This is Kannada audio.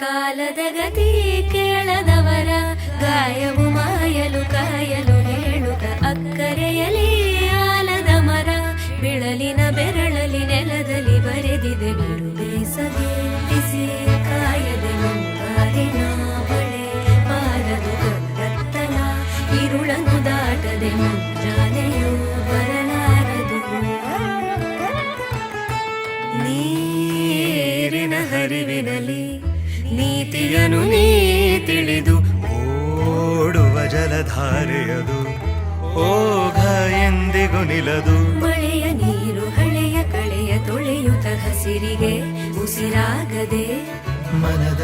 ಕಾಲದ ಗತಿ ಕೇಳದವರ ಗಾಯವು ಮಾಯಲು ಕಾಯಲು ಹೇಳುತ್ತ ಅಕ್ಕರೆಯಲಿ ಆಲದ ಮರ ಬಿಳಲಿನ ಬೆರಳಲಿ ನೆಲದಲ್ಲಿ ಬರೆದಿದೆ ಬಿಡು ಬೇಸಗೆ ಬಿಸಿ ಕಾಯದೆ ಮುಂಗಾರಿನ ಬಳೆ ಬಾರದು ಗದ್ದತ್ತನ ಇರುಳನು ದಾಟದೆ ಮುಂಜಾನೆಯೂ ಬರಲಾರದು ನೀರಿನ ಹರಿವಿನಲ್ಲಿ ನೀತಿಯನು ನೀ ತಿಳಿದು ಓಡುವ ಜಲಧಾರೆಯದು ಓಘ ಎಂದಿಗೂ ನಿಲದು ಮಳೆಯ ನೀರು ಹಳೆಯ ಕಳೆಯ ತೊಳೆಯುತ್ತ ಹಸಿರಿಗೆ ಉಸಿರಾಗದೆ ಮನದ